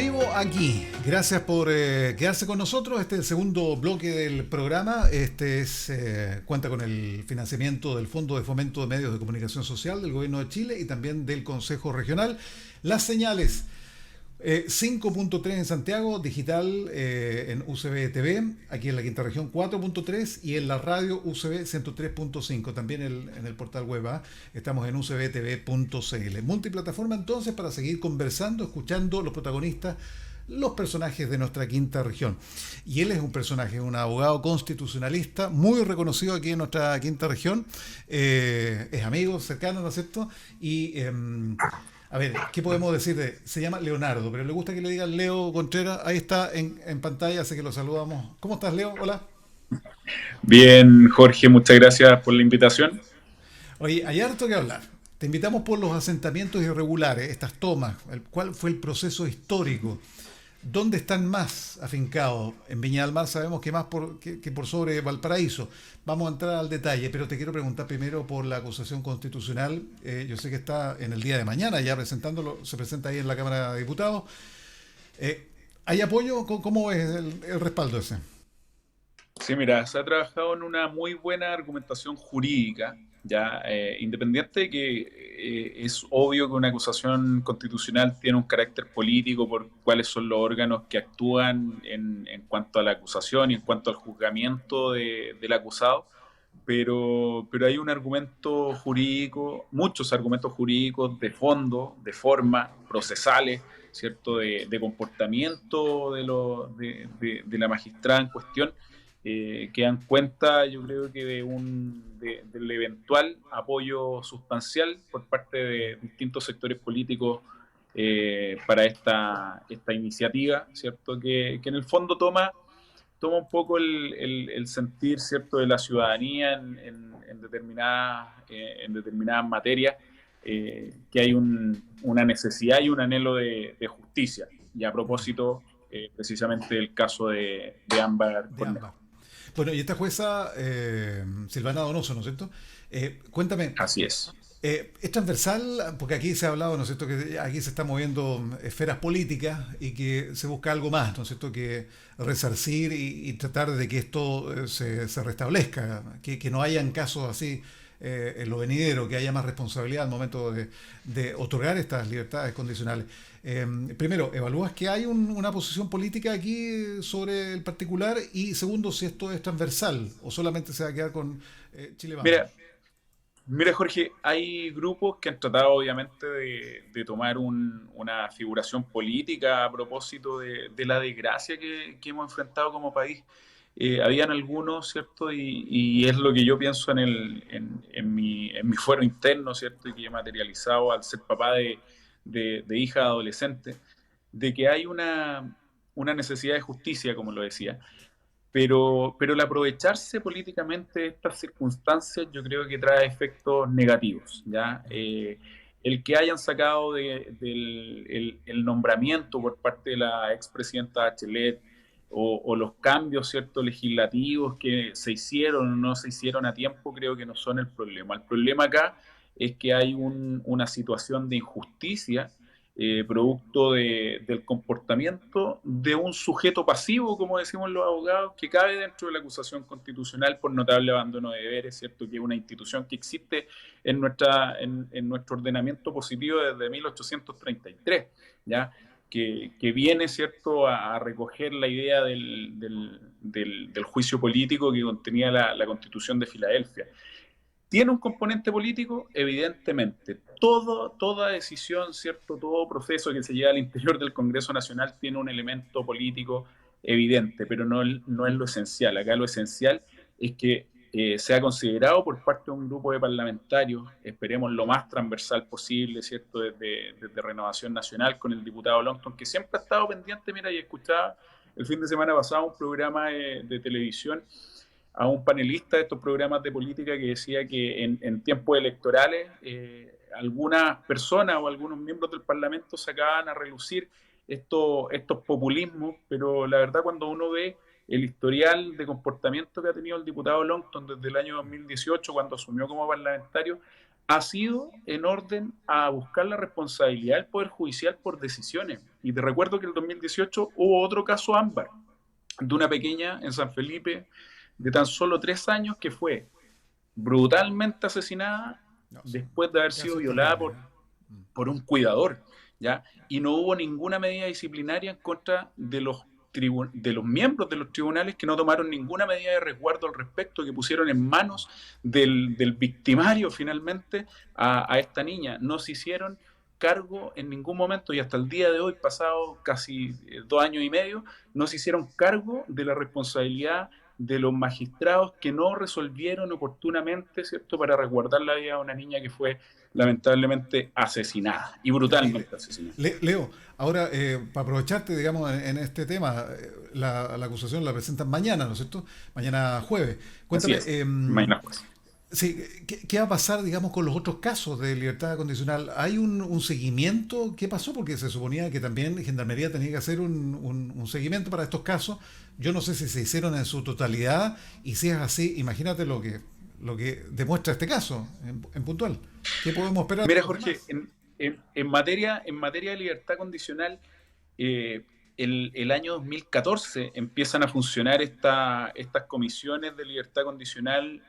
vivo aquí. Gracias por quedarse con nosotros. Este es el segundo bloque del programa. Cuenta con el financiamiento del Fondo de Fomento de Medios de Comunicación Social del Gobierno de Chile y también del Consejo Regional. Las señales 5.3 en Santiago, digital en UCB TV, aquí en la quinta región 4.3 y en la radio UCB 103.5, también en el portal web. Estamos en ucbtv.cl. Multiplataforma entonces para seguir conversando, escuchando los protagonistas, los personajes de nuestra quinta región. Y él es un personaje, un abogado constitucionalista muy reconocido aquí en nuestra quinta región. Es amigo, cercano, ¿no es cierto? Y a ver, ¿qué podemos decir de? Se llama Leonardo, pero le gusta que le digan Leo Contreras. Ahí está en pantalla, así que lo saludamos. ¿Cómo estás, Leo? Hola. Bien, Jorge, muchas gracias por la invitación. Oye, hay harto que hablar. Te invitamos por los asentamientos irregulares, estas tomas. ¿Cuál fue el proceso histórico? ¿Dónde están más afincados? En Viña del Mar sabemos que más que por sobre Valparaíso. Vamos a entrar al detalle, pero te quiero preguntar primero por la acusación constitucional. Yo sé que está en el día de mañana ya presentándolo, se presenta ahí en la Cámara de Diputados. ¿Hay apoyo? ¿Cómo es el respaldo ese? Sí, mira, se ha trabajado en una muy buena argumentación jurídica, ya independiente de que es obvio que una acusación constitucional tiene un carácter político por cuáles son los órganos que actúan en cuanto a la acusación y en cuanto al juzgamiento del acusado, pero hay un argumento jurídico, muchos argumentos jurídicos de fondo, de forma, procesales, ¿cierto? De comportamiento de la magistrada en cuestión, que dan cuenta, yo creo que del eventual apoyo sustancial por parte de distintos sectores políticos para esta iniciativa, ¿cierto? Que en el fondo toma un poco el sentir, ¿cierto?, de la ciudadanía en determinadas materias, que hay una necesidad y un anhelo de justicia. Y a propósito, precisamente del caso de Ámbar De ambas. Cornejo. Bueno, y esta jueza, Silvana Donoso, ¿no es cierto? Cuéntame, Así es. es transversal, porque aquí se ha hablado, ¿no es cierto?, que aquí se están moviendo esferas políticas y que se busca algo más, ¿no es cierto?, que resarcir y tratar de que esto se restablezca, que no hayan casos así en lo venidero, que haya más responsabilidad al momento de otorgar estas libertades condicionales. Primero, ¿evalúas que hay una posición política aquí sobre el particular? Y segundo, si esto es transversal o solamente se va a quedar con Chile Vamos. Mira, Mira, Jorge, hay grupos que han tratado obviamente de tomar una figuración política a propósito de la desgracia que hemos enfrentado como país. Habían algunos, ¿cierto? Y es lo que yo pienso en mi fuero interno, ¿cierto? Y que he materializado al ser papá de hija adolescente, de que hay una necesidad de justicia, como lo decía. Pero el aprovecharse políticamente de estas circunstancias yo creo que trae efectos negativos, ¿ya? El que hayan sacado el nombramiento por parte de la expresidenta Bachelet o los cambios, ¿cierto?, legislativos que se hicieron o no se hicieron a tiempo, creo que no son el problema. El problema acá es que hay una situación de injusticia producto del comportamiento de un sujeto pasivo, como decimos los abogados, que cabe dentro de la acusación constitucional por notable abandono de deberes, ¿cierto? Que es una institución que existe en nuestro ordenamiento positivo desde 1833, ¿ya? Que viene, ¿cierto?, a recoger la idea del juicio político que contenía la Constitución de Filadelfia. ¿Tiene un componente político? Evidentemente. Toda decisión, ¿cierto? Todo proceso que se lleva al interior del Congreso Nacional tiene un elemento político evidente, pero no es lo esencial. Acá lo esencial es que sea considerado por parte de un grupo de parlamentarios, esperemos lo más transversal posible, ¿cierto? Desde Renovación Nacional con el diputado Longton, que siempre ha estado pendiente, mira, y escuchaba el fin de semana pasado un programa de televisión a un panelista de estos programas de política que decía que en tiempos electorales algunas personas o algunos miembros del Parlamento sacaban a relucir estos populismos, pero la verdad cuando uno ve el historial de comportamiento que ha tenido el diputado Longton desde el año 2018, cuando asumió como parlamentario, ha sido en orden a buscar la responsabilidad del Poder Judicial por decisiones. Y te recuerdo que en el 2018 hubo otro caso ámbar de una pequeña en San Felipe de tan solo 3 años que fue brutalmente asesinada después de haber sido violada por un cuidador, ¿ya? Y no hubo ninguna medida disciplinaria en contra de los miembros de los tribunales, que no tomaron ninguna medida de resguardo al respecto, que pusieron en manos del victimario finalmente a esta niña. No se hicieron cargo en ningún momento, y hasta el día de hoy, pasado casi 2 años y medio, no se hicieron cargo de la responsabilidad de los magistrados que no resolvieron oportunamente, ¿cierto?, para resguardar la vida de una niña que fue lamentablemente asesinada, y brutalmente asesinada. Leo, ahora, para aprovecharte, digamos, en este tema, la acusación la presentan mañana, ¿no es cierto? Mañana jueves. Cuéntame, mañana jueves. Sí, ¿qué va a pasar, digamos, con los otros casos de libertad condicional? ¿Hay un seguimiento? ¿Qué pasó? Porque se suponía que también Gendarmería tenía que hacer un seguimiento para estos casos. Yo no sé si se hicieron en su totalidad, y si es así, imagínate lo que demuestra este caso en puntual. ¿Qué podemos esperar? Mira, Jorge, en materia de libertad condicional, el año 2014 empiezan a funcionar estas comisiones de libertad condicional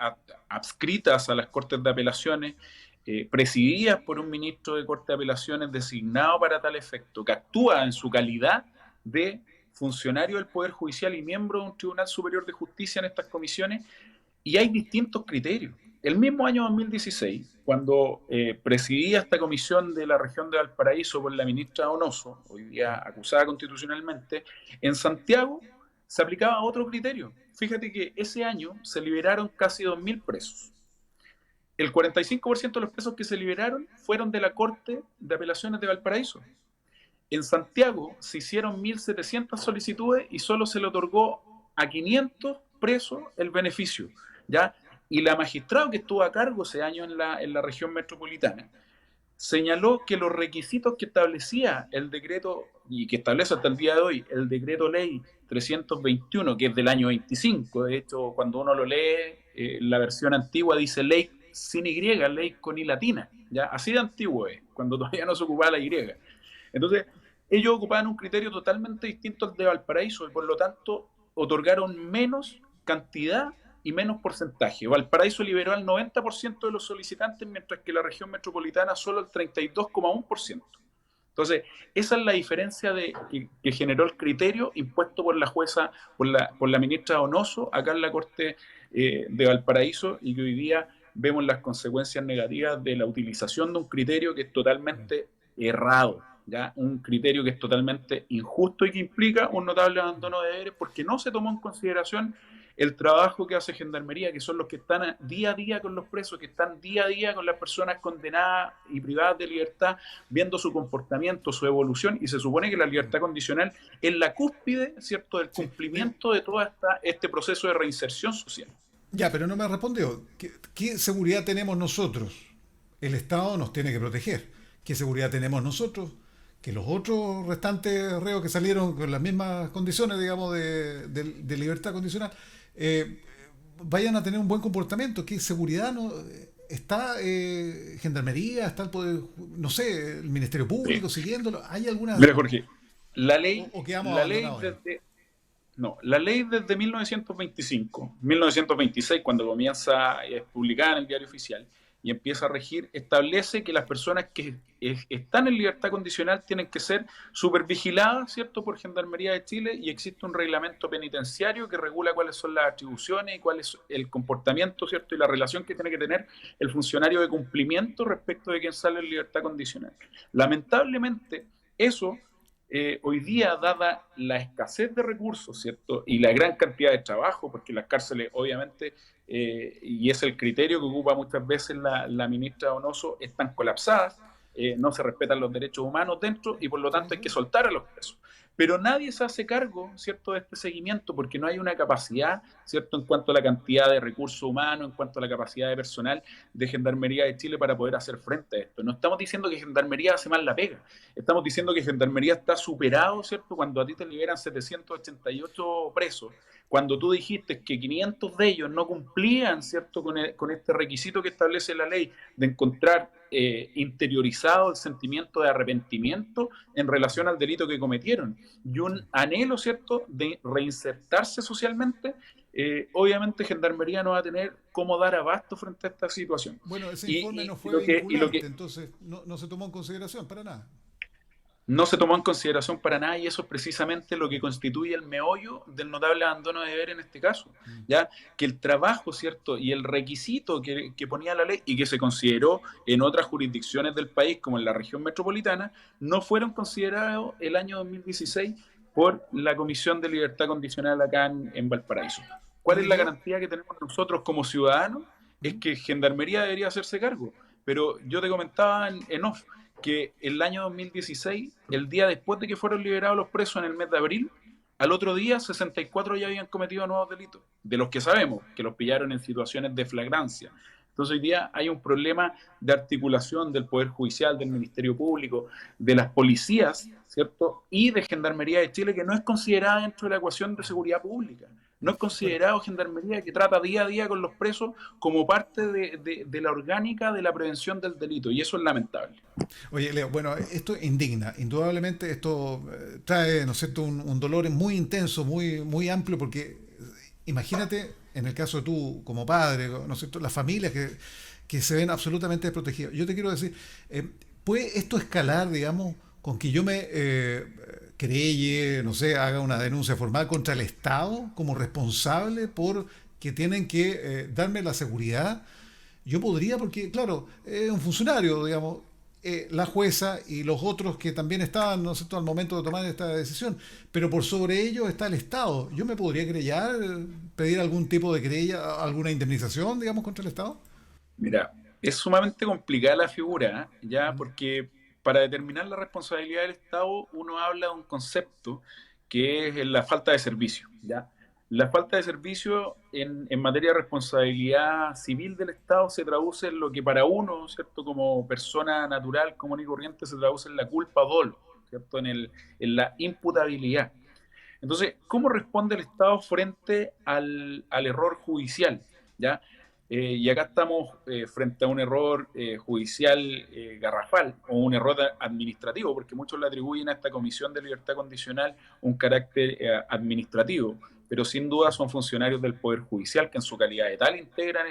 adscritas a las Cortes de Apelaciones, presididas por un ministro de Corte de Apelaciones designado para tal efecto, que actúa en su calidad de funcionario del Poder Judicial y miembro de un Tribunal Superior de Justicia en estas comisiones, y hay distintos criterios. El mismo año 2016, cuando presidía esta comisión de la región de Valparaíso por la ministra Donoso, hoy día acusada constitucionalmente, en Santiago se aplicaba otro criterio. Fíjate que ese año se liberaron casi 2.000 presos. El 45% de los presos que se liberaron fueron de la Corte de Apelaciones de Valparaíso. En Santiago se hicieron 1.700 solicitudes y solo se le otorgó a 500 presos el beneficio, ¿ya? Y la magistrada que estuvo a cargo ese año en la región metropolitana señaló que los requisitos que establecía el decreto, y que establece hasta el día de hoy, el decreto ley 321, que es del año 25, de hecho, cuando uno lo lee, la versión antigua dice ley sin Y, ley con I latina, ¿ya? Así de antiguo es, cuando todavía no se ocupaba la Y. Entonces, ellos ocupaban un criterio totalmente distinto al de Valparaíso, y por lo tanto otorgaron menos cantidad y menos porcentaje. Valparaíso liberó al 90% de los solicitantes, mientras que la región metropolitana solo el 32,1%. Entonces, esa es la diferencia que generó el criterio impuesto por la jueza, por la ministra Donoso, acá en la Corte de Valparaíso, y que hoy día vemos las consecuencias negativas de la utilización de un criterio que es totalmente errado, ¿ya? Un criterio que es totalmente injusto y que implica un notable abandono de deberes, porque no se tomó en consideración el trabajo que hace Gendarmería, que son los que están día a día con los presos, que están día a día con las personas condenadas y privadas de libertad, viendo su comportamiento, su evolución, y se supone que la libertad condicional es la cúspide, ¿cierto?, del cumplimiento de todo este proceso de reinserción social. Ya, pero no me respondió. ¿Qué seguridad tenemos nosotros? El Estado nos tiene que proteger. ¿Qué seguridad tenemos nosotros? Que los otros restantes reos que salieron con las mismas condiciones, digamos, de libertad condicional, vayan a tener un buen comportamiento. ¿Qué seguridad está Gendarmería, está el Poder, no sé, el Ministerio Público siguiéndolo? ¿Hay alguna? Mira, Jorge, la ley desde 1925, 1926, cuando comienza a publicar en el Diario Oficial y empieza a regir, establece que las personas que están en libertad condicional tienen que ser supervigiladas, ¿cierto?, por Gendarmería de Chile, y existe un reglamento penitenciario que regula cuáles son las atribuciones y cuál es el comportamiento, ¿cierto?, y la relación que tiene que tener el funcionario de cumplimiento respecto de quien sale en libertad condicional. Lamentablemente, eso hoy día, dada la escasez de recursos, ¿cierto?, y la gran cantidad de trabajo, porque las cárceles, obviamente, y es el criterio que ocupa muchas veces la ministra Donoso, están colapsadas, no se respetan los derechos humanos dentro, y por lo tanto hay que soltar a los presos. Pero nadie se hace cargo, ¿cierto?, de este seguimiento, porque no hay una capacidad, ¿cierto?, en cuanto a la cantidad de recursos humanos, en cuanto a la capacidad de personal de Gendarmería de Chile para poder hacer frente a esto. No estamos diciendo que Gendarmería hace mal la pega, estamos diciendo que Gendarmería está superado, ¿cierto?, cuando a ti te liberan 788 presos, cuando tú dijiste que 500 de ellos no cumplían, ¿cierto?, con este requisito que establece la ley de encontrar interiorizado el sentimiento de arrepentimiento en relación al delito que cometieron y un anhelo, ¿cierto?, de reinsertarse socialmente, obviamente Gendarmería no va a tener cómo dar abasto frente a esta situación. Bueno, ese informe no fue Y lo vinculante, que entonces no se tomó en consideración para nada. no se tomó en consideración para nada, y eso es precisamente lo que constituye el meollo del notable abandono de deber en este caso, ya que el trabajo, ¿cierto?, y el requisito que ponía la ley y que se consideró en otras jurisdicciones del país, como en la región metropolitana, no fueron considerados el año 2016 por la Comisión de Libertad Condicional acá en Valparaíso. ¿Cuál Oye, es la Leo, garantía que tenemos nosotros como ciudadanos? Es ¿Mm? que Gendarmería debería hacerse cargo, pero yo te comentaba en off que el año 2016, el día después de que fueron liberados los presos en el mes de abril, al otro día 64 ya habían cometido nuevos delitos, de los que sabemos que los pillaron en situaciones de flagrancia. Entonces hoy día hay un problema de articulación del Poder Judicial, del Ministerio Público, de las policías, ¿cierto? Y de Gendarmería de Chile, que no es considerada dentro de la ecuación de seguridad pública. No es Bueno, considerado Gendarmería, que trata día a día con los presos como parte de la orgánica de la prevención del delito, y eso es lamentable. oye, Leo, bueno, esto indigna, indudablemente esto trae, ¿no es cierto?, un dolor muy intenso, muy amplio, porque imagínate, en el caso de tú como padre, ¿no es cierto?, las familias que se ven absolutamente desprotegidas. Yo te quiero decir, ¿puede esto escalar, digamos, con que yo me querelle, no sé, haga una denuncia formal contra el Estado como responsable por que tienen que darme la seguridad? Yo podría, porque, claro, es un funcionario, digamos, la jueza y los otros que también estaban, ¿no es cierto?, al momento de tomar esta decisión, pero por sobre ello está el Estado. ¿Yo me podría querellar, pedir algún tipo de querella, alguna indemnización, digamos, contra el Estado? Mira, es sumamente complicada la figura, ya, Mm. porque para determinar la responsabilidad del Estado uno habla de un concepto que es la falta de servicio, ya. La falta de servicio en materia de responsabilidad civil del Estado se traduce en lo que para uno, ¿cierto?, como persona natural, común y corriente, se traduce en la culpa dolo, ¿cierto?, en la imputabilidad. Entonces, ¿cómo responde el Estado frente al error judicial? ¿Ya? Y acá estamos frente a un error judicial garrafal o un error administrativo, porque muchos le atribuyen a esta Comisión de Libertad Condicional un carácter administrativo, pero sin duda son funcionarios del Poder Judicial que en su calidad de tal integran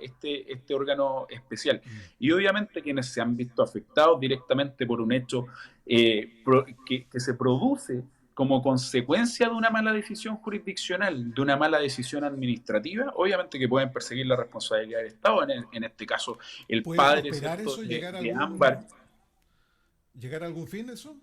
este órgano especial. Mm. Y obviamente quienes se han visto afectados directamente por un hecho que se produce como consecuencia de una mala decisión jurisdiccional, de una mala decisión administrativa, obviamente que pueden perseguir la responsabilidad del Estado, en este caso el ¿Puede padre, prosperar ¿cierto?, eso, de Ámbar. llegar a algún fin eso?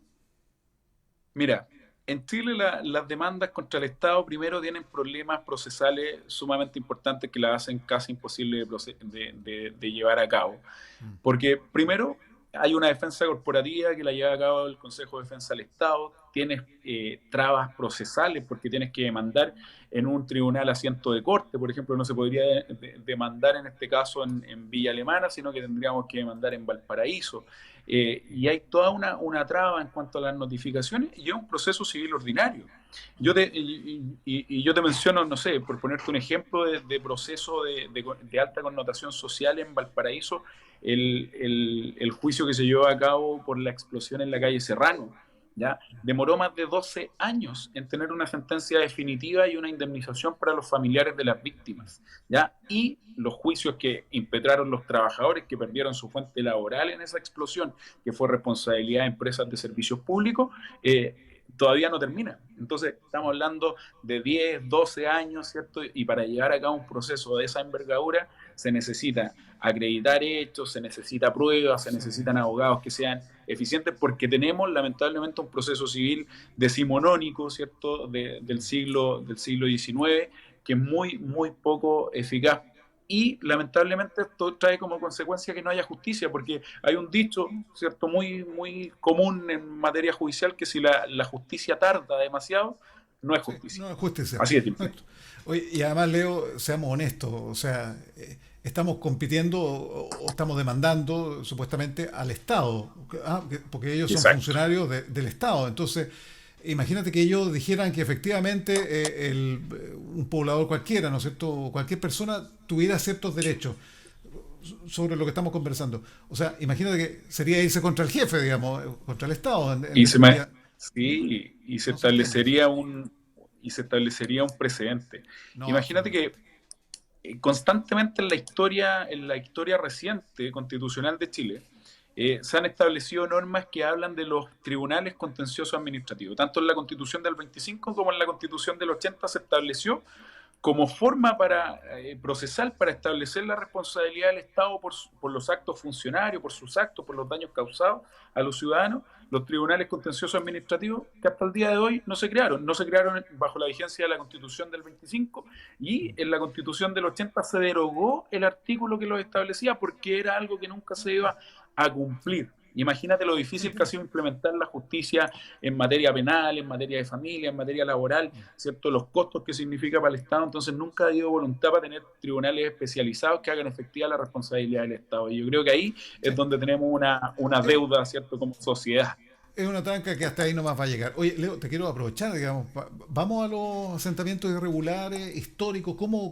Mira, en Chile las demandas contra el Estado primero tienen problemas procesales sumamente importantes que las hacen casi imposible de llevar a cabo. Mm. Porque primero hay una defensa corporativa que la lleva a cabo el Consejo de Defensa del Estado, tienes trabas procesales porque tienes que demandar en un tribunal asiento de corte, por ejemplo, no se podría demandar en este caso en Villa Alemana, sino que tendríamos que demandar en Valparaíso. Y hay toda una traba en cuanto a las notificaciones y es un proceso civil ordinario. Yo te menciono, no sé, por ponerte un ejemplo de proceso de alta connotación social en Valparaíso, el juicio que se llevó a cabo por la explosión en la calle Serrano, ¿ya? Demoró más de 12 años en tener una sentencia definitiva y una indemnización para los familiares de las víctimas, ¿ya? Y los juicios que impetraron los trabajadores que perdieron su fuente laboral en esa explosión, que fue responsabilidad de empresas de servicios públicos, todavía no termina. Entonces, estamos hablando de 10, 12 años, ¿cierto? Y para llevar a cabo un proceso de esa envergadura, se necesita acreditar hechos, se necesita pruebas, se Sí. necesitan abogados que sean eficientes, porque tenemos lamentablemente un proceso civil decimonónico, ¿cierto?, del siglo XIX, que es muy poco eficaz. Y lamentablemente esto trae como consecuencia que no haya justicia, porque hay un dicho, ¿cierto?, muy común en materia judicial, que si la justicia tarda demasiado, no es Sí, justicia. no es justicia. Así de simple. Exacto. Oye, y además, Leo, seamos honestos, o sea, estamos compitiendo o estamos demandando supuestamente al Estado, porque ellos son Exacto. funcionarios del Estado. Entonces, Imagínate que ellos dijeran que efectivamente un poblador cualquiera, ¿no es cierto? Cualquier persona tuviera ciertos derechos sobre lo que estamos conversando. O sea, imagínate que sería irse contra el jefe, digamos, contra el Estado, en Y se me, definitiva. sí, No se entiende eso. y se establecería un precedente. No, Imagínate absolutamente. que constantemente en la historia reciente constitucional de Chile, se han establecido normas que hablan de los tribunales contenciosos administrativos. Tanto en la Constitución del 25 como en la Constitución del 80 se estableció como forma para procesal para establecer la responsabilidad del Estado por los actos funcionarios, por sus actos, por los daños causados a los ciudadanos, los tribunales contenciosos administrativos que hasta el día de hoy no se crearon bajo la vigencia de la Constitución del 25 y en la Constitución del 80 se derogó el artículo que los establecía porque era algo que nunca se iba a cumplir. Imagínate lo difícil que ha sido implementar la justicia en materia penal, en materia de familia, en materia laboral, ¿cierto? Los costos que significa para el Estado. Entonces nunca ha habido voluntad para tener tribunales especializados que hagan efectiva la responsabilidad del Estado. Y yo creo que ahí Sí. es donde tenemos una Es, deuda, ¿cierto? Como sociedad. es una tranca que hasta ahí nomás va a llegar. Oye, Leo, te quiero aprovechar, digamos, vamos a los asentamientos irregulares, históricos, ¿cómo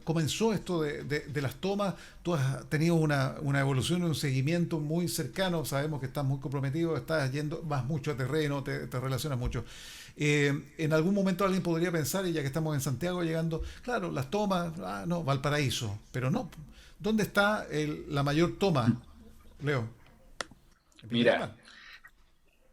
comenzó esto de las tomas? Tú has tenido una evolución, un seguimiento muy cercano, sabemos que estás muy comprometido, estás yendo, vas mucho a terreno, te relacionas mucho. En algún momento alguien podría pensar, y ya que estamos en Santiago llegando, claro, las tomas, no, Valparaíso, pero no. ¿Dónde está la mayor toma, Leo? En Viña del Mira, Mar.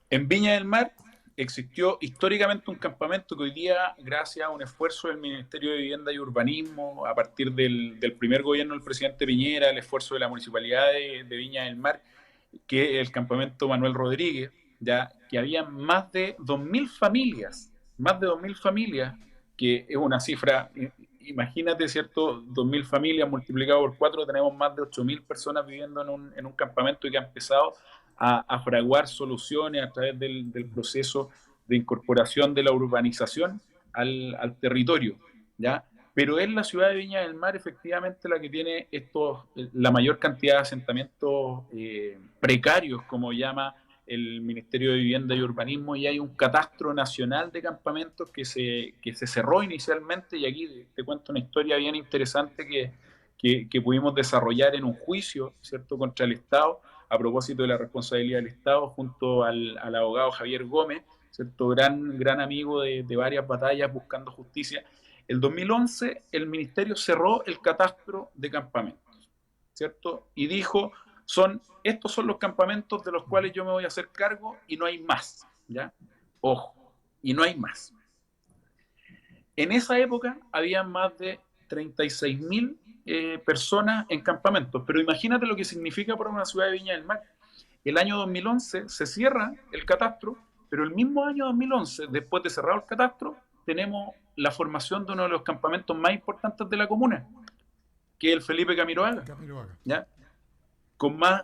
en Viña del Mar existió históricamente un campamento que hoy día, gracias a un esfuerzo del Ministerio de Vivienda y Urbanismo, a partir del primer gobierno del presidente Piñera, el esfuerzo de la Municipalidad de Viña del Mar, que es el campamento Manuel Rodríguez, ya que había más de 2.000 familias, que es una cifra, imagínate, ¿cierto? 2.000 familias multiplicado por 4, tenemos más de 8.000 personas viviendo en un campamento y que ha empezado a fraguar soluciones a través del proceso de incorporación de la urbanización al territorio, ¿ya? Pero es la ciudad de Viña del Mar efectivamente la que tiene la mayor cantidad de asentamientos precarios, como llama el Ministerio de Vivienda y Urbanismo, y hay un catastro nacional de campamentos que se cerró inicialmente, y aquí te cuento una historia bien interesante que pudimos desarrollar en un juicio, ¿cierto?, contra el Estado, a propósito de la responsabilidad del Estado, junto al abogado Javier Gómez, ¿cierto?, gran amigo de varias batallas buscando justicia. El 2011 el ministerio cerró el catastro de campamentos, ¿cierto? Y dijo, estos son los campamentos de los cuales yo me voy a hacer cargo y no hay más, ¿ya? Ojo, y no hay más. En esa época había más de 36.000 personas en campamentos, pero imagínate lo que significa para una ciudad de Viña del Mar. El año 2011 se cierra el catastro, pero el mismo año 2011, después de cerrar el catastro, tenemos la formación de uno de los campamentos más importantes de la comuna, que es el Felipe Camiroaga, ¿ya? Con más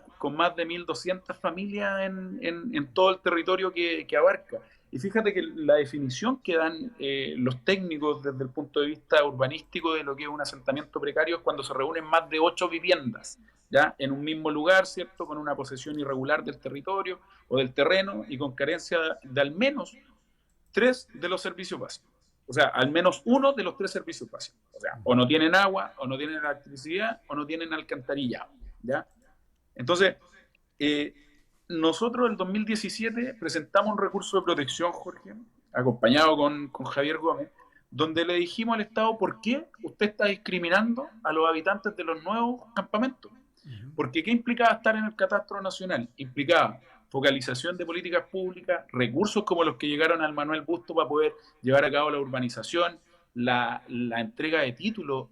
de 1.200 familias en todo el territorio que abarca. Y fíjate que la definición que dan los técnicos desde el punto de vista urbanístico de lo que es un asentamiento precario es cuando se reúnen más de 8 viviendas, ¿ya? En un mismo lugar, ¿cierto? Con una posesión irregular del territorio o del terreno y con carencia de al menos 3 de los servicios básicos. O sea, al menos uno de los 3 servicios básicos. O sea, o no tienen agua, o no tienen electricidad, o no tienen alcantarillado, ¿ya? Entonces, eh, nosotros en el 2017 presentamos un recurso de protección, Jorge, acompañado con Javier Gómez, donde le dijimos al Estado por qué usted está discriminando a los habitantes de los nuevos campamentos. Porque ¿qué implicaba estar en el catastro nacional? Implicaba focalización de políticas públicas, recursos como los que llegaron al Manuel Busto para poder llevar a cabo la urbanización, la entrega de títulos.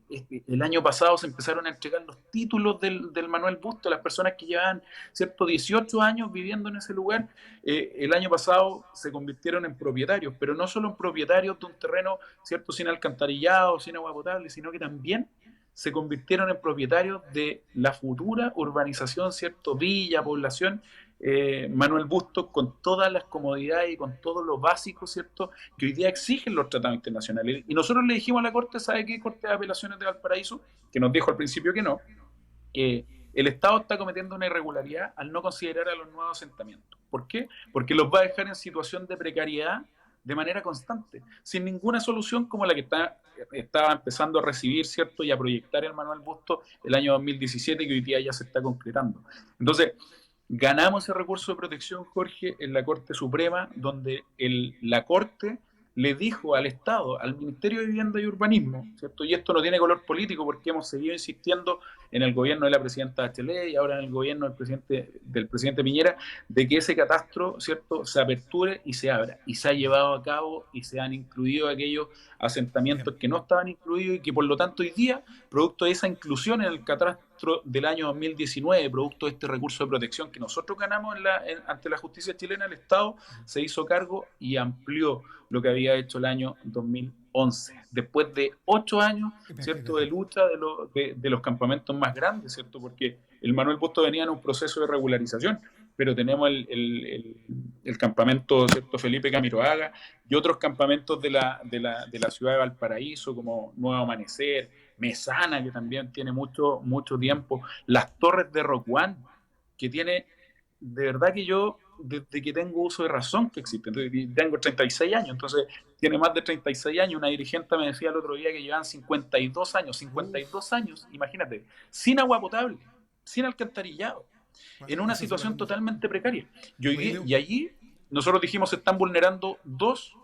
El año pasado se empezaron a entregar los títulos del Manuel Busto a las personas que llevaban, ¿cierto?, 18 años viviendo en ese lugar. El año pasado se convirtieron en propietarios, pero no solo en propietarios de un terreno, ¿cierto?, sin alcantarillado, sin agua potable, sino que también se convirtieron en propietarios de la futura urbanización, ¿cierto?, villa, población, Manuel Bustos, con todas las comodidades y con todo lo básico, ¿cierto?, que hoy día exigen los tratados internacionales. Y nosotros le dijimos a la Corte, ¿sabe qué? Corte de Apelaciones de Valparaíso, que nos dijo al principio que no, que el Estado está cometiendo una irregularidad al no considerar a los nuevos asentamientos. ¿Por qué? Porque los va a dejar en situación de precariedad de manera constante, sin ninguna solución como la que estaba empezando a recibir, ¿cierto? Y a proyectar el Manuel Bustos el año 2017, que hoy día ya se está concretando. Entonces, ganamos ese recurso de protección, Jorge, en la Corte Suprema, donde la Corte le dijo al Estado, al Ministerio de Vivienda y Urbanismo, ¿cierto? Y esto no tiene color político porque hemos seguido insistiendo en el gobierno de la presidenta Bachelet y ahora en el gobierno del presidente Piñera, de que ese catastro, ¿cierto?, se aperture y se abra. Y se ha llevado a cabo y se han incluido aquellos asentamientos que no estaban incluidos y que por lo tanto hoy día, producto de esa inclusión en el catastro del año 2019, producto de este recurso de protección que nosotros ganamos ante la justicia chilena, el Estado se hizo cargo y amplió lo que había hecho el año 2011, después de 8 años, ¿cierto?, de lucha de los campamentos más grandes, ¿cierto?, porque el Manuel Bustos venía en un proceso de regularización, pero tenemos el campamento, ¿cierto?, Felipe Camiroaga y otros campamentos de la ciudad de Valparaíso, como Nuevo Amanecer, Mesana, que también tiene mucho tiempo, las Torres de Rock One, que tiene, de verdad que yo, desde que tengo uso de razón que existe, tengo 36 años, entonces tiene más de 36 años, una dirigente me decía el otro día que llevan 52 años, imagínate, sin agua potable, sin alcantarillado, en una situación totalmente precaria. Y allí nosotros dijimos se están vulnerando dos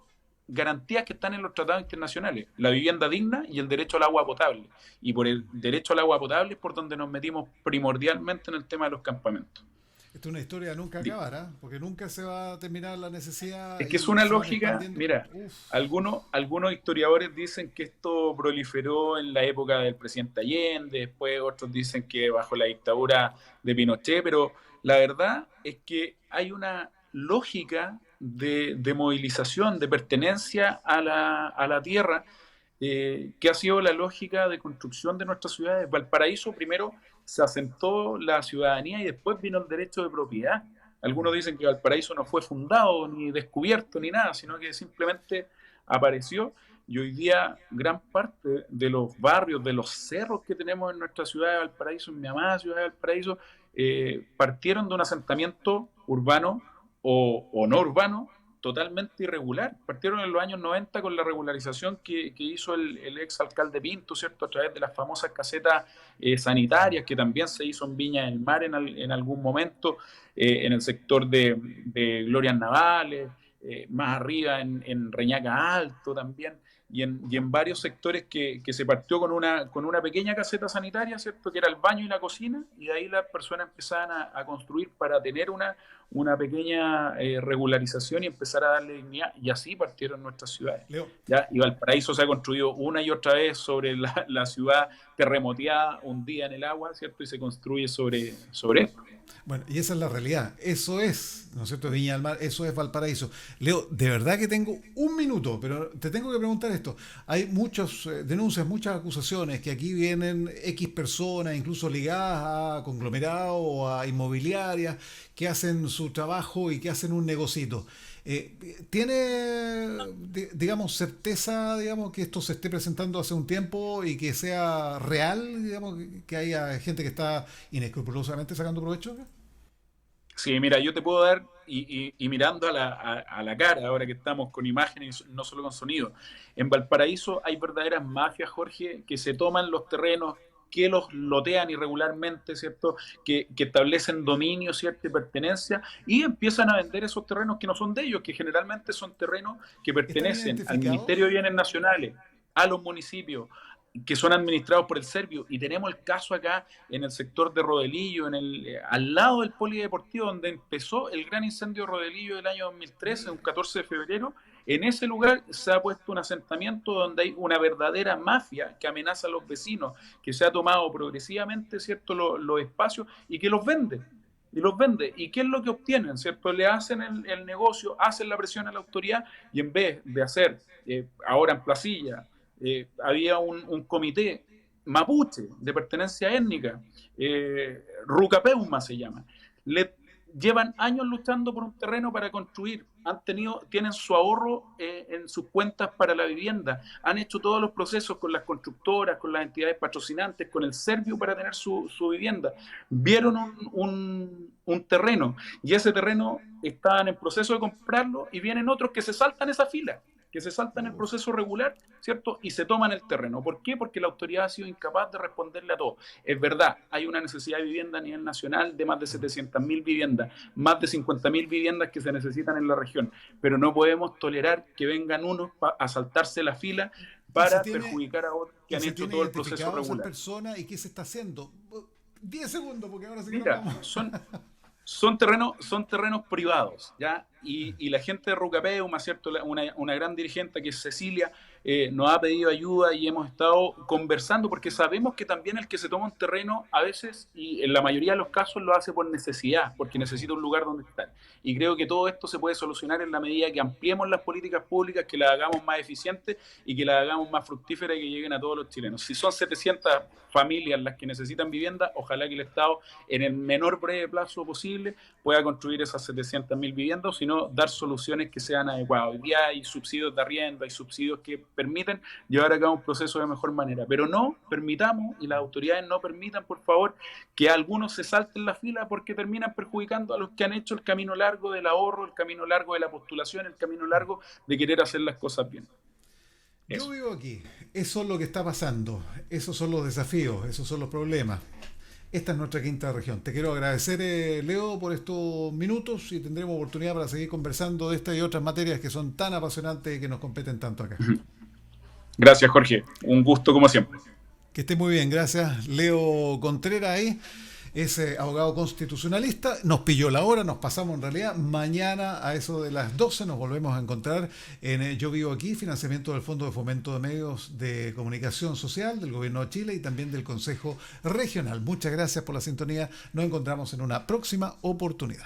garantías que están en los tratados internacionales, la vivienda digna y el derecho al agua potable. Y por el derecho al agua potable es por donde nos metimos primordialmente en el tema de los campamentos. Esto es una historia de nunca acabar, ¿eh? Porque nunca se va a terminar la necesidad. Es que es una lógica, mira, algunos historiadores dicen que esto proliferó en la época del presidente Allende, después otros dicen que bajo la dictadura de Pinochet, pero la verdad es que hay una lógica de movilización, de pertenencia a la tierra, que ha sido la lógica de construcción de nuestras ciudades. Valparaíso primero se asentó la ciudadanía y después vino el derecho de propiedad. Algunos dicen que Valparaíso no fue fundado, ni descubierto, ni nada, sino que simplemente apareció. Y hoy día gran parte de los barrios, de los cerros que tenemos en nuestra ciudad de Valparaíso, en mi amada ciudad de Valparaíso, partieron de un asentamiento urbano o no urbano, totalmente irregular. Partieron en los años 90 con la regularización que hizo el ex alcalde Pinto, ¿cierto?, a través de las famosas casetas sanitarias, que también se hizo en Viña del Mar en algún momento, en el sector de Glorias Navales, más arriba en Reñaca Alto también, y en varios sectores que se partió con una pequeña caseta sanitaria, ¿cierto?, que era el baño y la cocina, y de ahí las personas empezaban a construir para tener una pequeña regularización y empezar a darle dignidad, y así partieron nuestras ciudades. ¿Ya? Y Valparaíso se ha construido una y otra vez sobre la ciudad terremoteada, hundida en el agua, ¿cierto?, y se construye sobre esto. Bueno, y esa es la realidad. Eso es, ¿no es cierto?, Viña del Mar, eso es Valparaíso. Leo, de verdad que tengo un minuto, pero te tengo que preguntar esto. Hay muchas denuncias, muchas acusaciones que aquí vienen X personas, incluso ligadas a conglomerados o a inmobiliarias, que hacen su trabajo y que hacen un negocito. ¿Tiene, digamos, certeza, digamos, que esto se esté presentando hace un tiempo y que sea real, digamos, que haya gente que está inescrupulosamente sacando provecho? Sí, mira, yo te puedo dar, y mirando a la cara, ahora que estamos con imágenes, no solo con sonido, en Valparaíso hay verdaderas mafias, Jorge, que se toman los terrenos, que los lotean irregularmente, ¿cierto?, que establecen dominio, ¿cierto?, y pertenencia, y empiezan a vender esos terrenos que no son de ellos, que generalmente son terrenos que pertenecen al Ministerio de Bienes Nacionales, a los municipios, que son administrados por el Servio, y tenemos el caso acá en el sector de Rodelillo, al lado del polideportivo, donde empezó el gran incendio de Rodelillo del año 2013, un 14 de febrero. En ese lugar se ha puesto un asentamiento donde hay una verdadera mafia que amenaza a los vecinos, que se ha tomado progresivamente, ¿cierto?, los espacios, y que los vende. Y los vende. ¿Y qué es lo que obtienen? ¿Cierto? Le hacen el negocio, hacen la presión a la autoridad, y en vez de hacer, ahora en Placilla, había un comité mapuche de pertenencia étnica, Rucapeuma se llama. Llevan años luchando por un terreno para construir, tienen su ahorro en sus cuentas para la vivienda, han hecho todos los procesos con las constructoras, con las entidades patrocinantes, con el Servio para tener su vivienda. Vieron un terreno, y ese terreno están en proceso de comprarlo y vienen otros que se saltan esa fila, que se saltan el proceso regular, ¿cierto? Y se toman el terreno. ¿Por qué? Porque la autoridad ha sido incapaz de responderle a todo. Es verdad, hay una necesidad de vivienda a nivel nacional de más de 700.000 viviendas, más de 50.000 viviendas que se necesitan en la región, pero no podemos tolerar que vengan unos a saltarse la fila para perjudicar a otros que han hecho todo el proceso regular. Persona y qué se está haciendo. 10 segundos, porque ahora sí que Mira, nos vamos. son terrenos privados, ¿ya? Y la gente de Rucapeuma, ¿cierto? Una gran dirigente que es Cecilia, nos ha pedido ayuda y hemos estado conversando porque sabemos que también el que se toma un terreno a veces, y en la mayoría de los casos, lo hace por necesidad, porque necesita un lugar donde estar. Y creo que todo esto se puede solucionar en la medida que ampliemos las políticas públicas, que las hagamos más eficientes y que las hagamos más fructíferas y que lleguen a todos los chilenos. Si son 700 familias las que necesitan vivienda, ojalá que el Estado, en el menor breve plazo posible, pueda construir esas 700.000 viviendas, sino dar soluciones que sean adecuadas. Hoy día hay subsidios de arriendo, hay subsidios que permiten llevar a cabo un proceso de mejor manera, pero no permitamos, y las autoridades no permitan, por favor, que algunos se salten la fila porque terminan perjudicando a los que han hecho el camino largo del ahorro, el camino largo de la postulación, el camino largo de querer hacer las cosas bien. Yo vivo aquí, eso es lo que está pasando, esos son los desafíos, esos son los problemas. Esta es nuestra quinta región. Te quiero agradecer, Leo, por estos minutos y tendremos oportunidad para seguir conversando de estas y otras materias que son tan apasionantes y que nos competen tanto acá. Gracias, Jorge. Un gusto como siempre. Que esté muy bien, gracias. Leo Contreras ahí. Es abogado constitucionalista, nos pilló la hora, nos pasamos en realidad. Mañana a eso de las 12 nos volvemos a encontrar en Yo Vivo Aquí, financiamiento del Fondo de Fomento de Medios de Comunicación Social del Gobierno de Chile y también del Consejo Regional. Muchas gracias por la sintonía, nos encontramos en una próxima oportunidad.